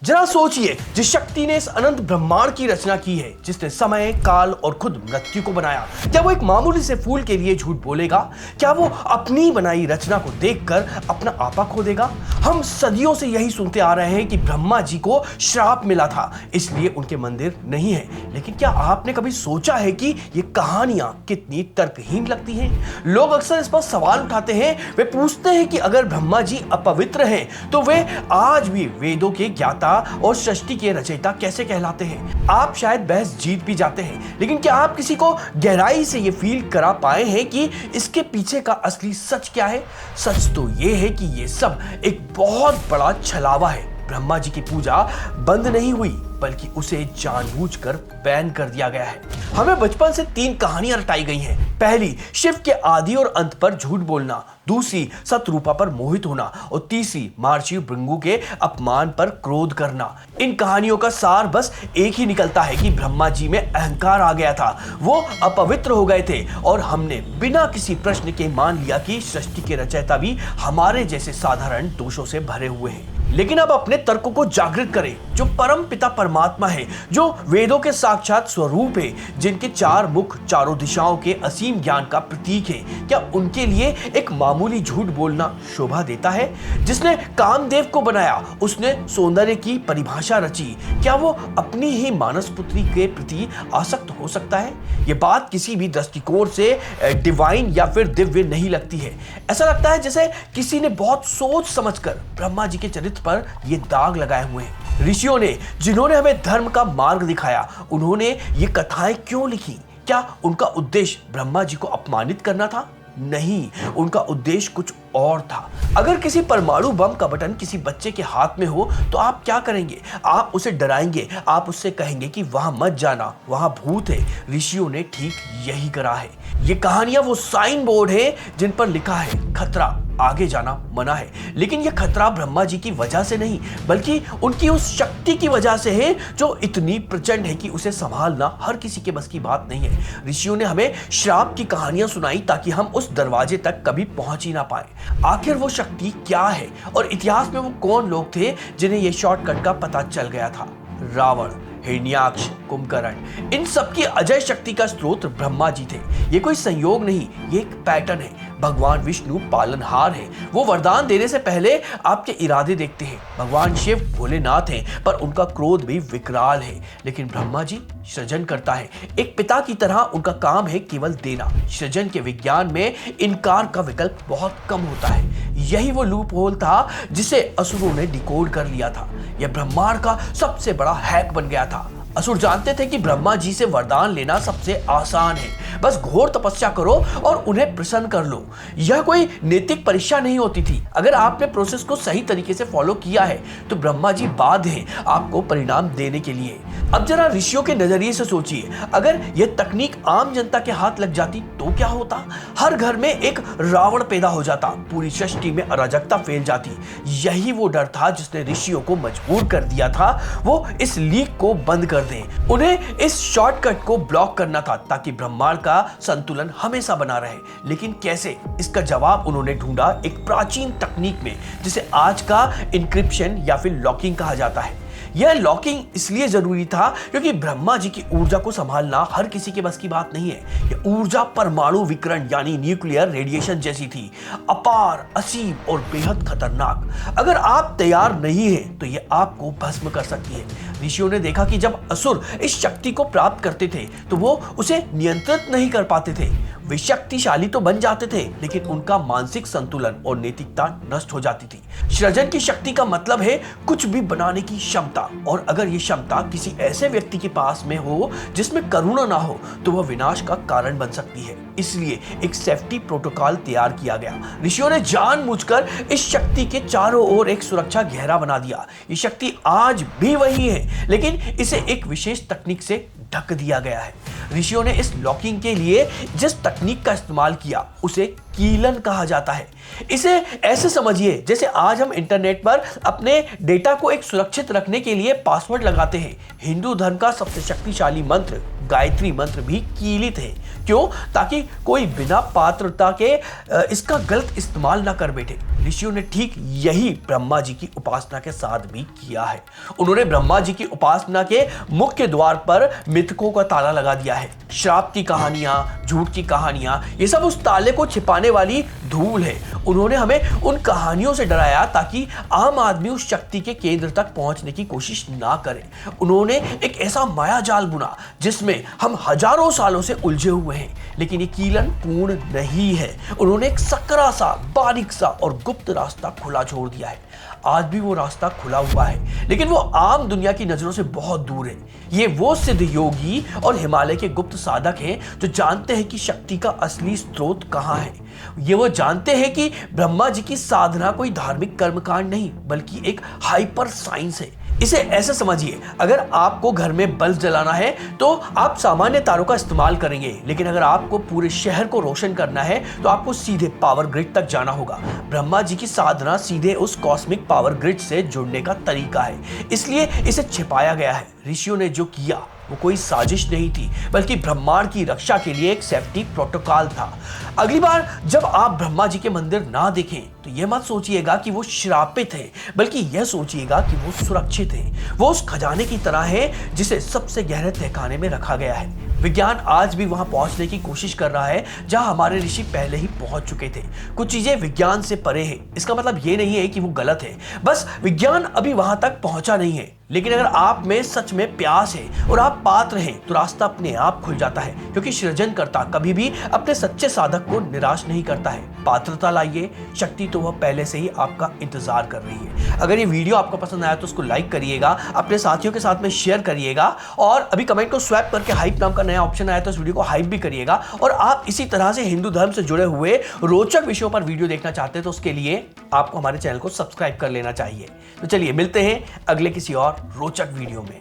जरा सोचिए, जिस शक्ति ने इस अनंत ब्रह्मांड की रचना की है, जिसने समय, काल और खुद मृत्यु को बनाया, क्या वो एक मामूली से फूल के लिए झूठ बोलेगा? क्या वो अपनी बनाई रचना को देखकर अपना आपा खो देगा? हम सदियों से यही सुनते आ रहे हैं कि ब्रह्मा जी को श्राप मिला था, इसलिए उनके मंदिर नहीं है। लेकिन क्या आपने कभी सोचा है कि ये कहानियां कितनी तर्कहीन लगती हैं? लोग अक्सर इस पर सवाल उठाते हैं। वे पूछते हैं कि अगर ब्रह्मा जी अपवित्र हैं, तो वे आज भी वेदों के ज्ञाता और सृष्टि के रचयिता कैसे कहलाते हैं? आप शायद बहस जीत भी जाते हैं, लेकिन क्या आप किसी को गहराई से ये फील करा पाए हैं कि इसके पीछे का असली सच क्या है? सच तो ये है कि ये सब एक बहुत बड़ा छलावा है। ब्रह्मा जी की पूजा बंद नहीं हुई, बल्कि उसे जानबूझकर बैन कर दिया गया है। हमें बचपन से 3 कहानियां रटाई गई हैं। पहली, शिव के आदि और अंत पर झूठ बोलना। दूसरी, सतरूपा पर मोहित होना। और तीसरी, महर्षि भृगु के अपमान पर क्रोध करना। इन कहानियों का सार बस एक ही निकलता है कि ब्रह्मा जी में अहंकार आ गया था, वो अपवित्र हो गए थे, और हमने बिना किसी प्रश्न के मान लिया कि सृष्टि के रचयिता भी हमारे जैसे साधारण दोषों से भरे हुए हैं। लेकिन अब अपने तर्कों को जागृत करें। जो परम पिता परमात्मा है, जो वेदों के साक्षात स्वरूप है, जिनके 4 मुख चारों दिशाओं के असीम ज्ञान का प्रतीक है, क्या उनके लिए एक मामूली झूठ बोलना शोभा देता है? जिसने कामदेव को बनाया, उसने सौंदर्य की परिभाषा रची, क्या वो अपनी ही मानस पुत्री के प्रति आसक्त हो सकता है? ये बात किसी भी दृष्टिकोण से डिवाइन या फिर दिव्य नहीं लगती है। ऐसा लगता है जैसे किसी ने बहुत सोच समझकर ब्रह्मा जी के चरित्र पर ये दाग लगाए हुए हैं। ऋषियों ने, जिन्होंने हमें धर्म का मार्ग दिखाया, उन्होंने ये कथाएं क्यों लिखी? क्या उनका उद्देश्य ब्रह्मा जी को अपमानित करना था? नहीं, उनका उद्देश्य कुछ और था। अगर किसी परमाणु बम का बटन किसी बच्चे के हाथ में हो, तो आप क्या करेंगे? आप उसे डराएंगे, आप उससे कहेंगे कि वहां मत जाना, वहां भूत है। ऋषियों ने ठीक यही करा है। ये कहानियां वो साइन बोर्ड है जिन पर लिखा है खतरा, आगे जाना मना है। लेकिन यह खतरा ब्रह्मा जी की वजह से नहीं, बल्कि उनकी उस शक्ति की वजह से है जो इतनी प्रचंड है कि उसे संभालना हर किसी के बस की बात नहीं है। ऋषियों ने हमें श्राप की कहानियां सुनाई ताकि हम उस दरवाजे तक कभी पहुंच ही ना पाए। आखिर वो शक्ति क्या है, और इतिहास में वो कौन लोग थे जिन्हें ये शॉर्टकट का पता चल गया था? रावण, हिरण्याक्ष, कुंभकर्ण, इन सबकी अजय शक्ति का स्रोत ब्रह्मा जी थे। ये कोई संयोग नहीं, ये एक पैटर्न है। भगवान विष्णु पालनहार है, वो वरदान देने से पहले आपके इरादे देखते हैं। भगवान शिव भोलेनाथ हैं, पर उनका क्रोध भी विकराल है। लेकिन ब्रह्मा जी सृजन करता है। एक पिता की तरह उनका काम है केवल देना। सृजन के विज्ञान में इनकार का विकल्प बहुत कम होता है। यही वो लूप होल था जिसे असुरों ने डिकोड कर लिया था। यह ब्रह्मांड का सबसे बड़ा हैक बन गया था। असुर जानते थे कि ब्रह्मा जी से वरदान लेना सबसे आसान है, बस घोर तपस्या करो और उन्हें प्रसन्न कर लो। यह कोई नैतिक परीक्षा नहीं होती थी। अगर आपने प्रोसेस को सही तरीके से फॉलो किया है, तो ब्रह्मा जी बाध्य हैं आपको परिणाम देने के लिए। अब जरा ऋषियों के नजरिए से सोचिए, अगर यह तकनीक आम जनता के हाथ लग जाती तो क्या होता? हर घर में एक रावण पैदा हो जाता, पूरी सृष्टि में अराजकता फैल जाती। यही वो डर था जिसने ऋषियों को मजबूर कर दिया था वो इस लीक को बंद कर दें। उन्हें इस शॉर्टकट को ब्लॉक करना था ताकि ब्रह्मांड का संतुलन हमेशा बना रहे। लेकिन कैसे? इसका जवाब उन्होंने ढूंढा एक प्राचीन तकनीक में, जिसे आज का इंक्रिप्शन या फिर लॉकिंग कहा जाता है। यह लॉकिंग इसलिए जरूरी था क्योंकि ब्रह्मा जी की ऊर्जा को संभालना हर किसी के बस की बात नहीं है। यह ऊर्जा परमाणु विकिरण यानी न्यूक्लियर रेडिएशन जैसी थी, अपार, असीम और बेहद खतरनाक। अगर आप तैयार नहीं हैं, तो यह आपको भस्म कर सकती है। ऋषियों ने देखा कि जब असुर इस शक्ति को प्राप्त करते थे, तो वो उसे नियंत्रित नहीं कर पाते थे। वे शक्तिशाली तो बन जाते थे, लेकिन उनका मानसिक संतुलन और नैतिकता नष्ट हो जाती थी। सृजन की शक्ति का मतलब है कुछ भी बनाने की क्षमता, और अगर ये क्षमता किसी ऐसे व्यक्ति के पास में हो जिसमें करुणा ना हो, तो वह विनाश का कारण बन सकती है। इसलिए एक सेफ्टी प्रोटोकॉल तैयार किया गया। ऋषियों ने जानबूझकर इस शक्ति के चारों ओर एक सुरक्षा घेरा बना दिया। ये शक्ति आज भी वही है, लेकिन इसे एक विशेष तकनीक से ढक दिया गया है। ऋषियों ने इस लॉकिंग के लिए जिस तकनीक का इस्तेमाल किया, उसे कीलन कहा जाता है। इसे ऐसे समझिए जैसे आज हम इंटरनेट पर अपने डेटा को एक सुरक्षित रखने के लिए पासवर्ड लगाते हैं। हिंदू धर्म का सबसे शक्तिशाली मंत्र गायत्री मंत्र भी कीलित है। क्यों? ताकि कोई बिना पात्रता के इसका गलत इस्तेमाल ना कर बैठे। ऋषियों ने ठीक यही ब्रह्मा जी की उपासना के साथ भी किया है। उन्होंने ब्रह्मा जी की उपासना के मुख्य द्वार पर मिथकों का ताला लगा दिया है। श्राप की कहानियां, झूठ की कहानियां, ये सब उस ताले को छिपाने वाली धूल है। उन्होंने हमें उन कहानियों से डराया ताकि आम आदमी उस शक्ति के केंद्र तक पहुंचने की कोशिश ना करे। उन्होंने एक ऐसा माया जाल बुना जिसमें हम हजारों सालों से उलझे हुए हैं, लेकिन ये कीलन पूर्ण नहीं है। उन्होंने एक सकरा सा, बारीक सा और गुप्त रास्ता खुला छोड़ दिया है। आज भी वो रास्ता खुला हुआ है, लेकिन वो आम दुनिया की नजरों से बहुत दूर है। ये वो सिद्ध योगी और हिमालय के गुप्त साधक हैं जो जानते हैं कि शक्ति का असली स्रोत कहाँ है। ये वो जानते हैं कि ब्रह्मा जी की साधना कोई धार्मिक कर्मकांड नहीं बल्कि एक हाइपर साइंस है। इसे ऐसे समझिए, अगर आपको घर में बल्ब जलाना है तो आप सामान्य तारों का इस्तेमाल करेंगे, लेकिन अगर आपको पूरे शहर को रोशन करना है तो आपको सीधे पावर ग्रिड तक जाना होगा। ब्रह्मा जी की साधना सीधे उस कॉस्मिक पावर ग्रिड से जुड़ने का तरीका है, इसलिए इसे छिपाया गया है। ऋषियों ने जो किया वो कोई साजिश नहीं थी बल्कि ब्रह्मांड की रक्षा के लिए एक सेफ्टी प्रोटोकॉल था। अगली बार जब आप ब्रह्मा जी के मंदिर ना देखें तो यह मत सोचिएगा कि वो श्रापित है, बल्कि यह सोचिएगा कि वो सुरक्षित है। वो उस खजाने की तरह है जिसे सबसे गहरे तहखाने में रखा गया है। विज्ञान आज भी वहां पहुंचने की कोशिश कर रहा है जहां हमारे ऋषि पहले ही पहुंच चुके थे। कुछ चीजें विज्ञान से परे हैं, इसका मतलब ये नहीं है कि वो गलत है, बस विज्ञान अभी वहां तक पहुंचा नहीं है। लेकिन अगर आप में सच में प्यास है और आप पात्र हैं तो रास्ता अपने आप खुल जाता है, क्योंकि सृजनकर्ता कभी भी अपने सच्चे साधक को निराश नहीं करता है। पात्रता लाइए, शक्ति तो वह पहले से ही आपका इंतजार कर रही है। अगर ये वीडियो आपको पसंद आया तो उसको लाइक करिएगा, अपने साथियों के साथ में शेयर करिएगा, और अभी कमेंट को स्वैप करके हाइप नाम का नया ऑप्शन आया तो इस वीडियो को हाइप भी करिएगा। और आप इसी तरह से हिंदू धर्म से जुड़े हुए रोचक विषयों पर वीडियो देखना चाहते हैं तो उसके लिए आपको हमारे चैनल को सब्सक्राइब कर लेना चाहिए। तो चलिए मिलते हैं अगले किसी और रोचक वीडियो में।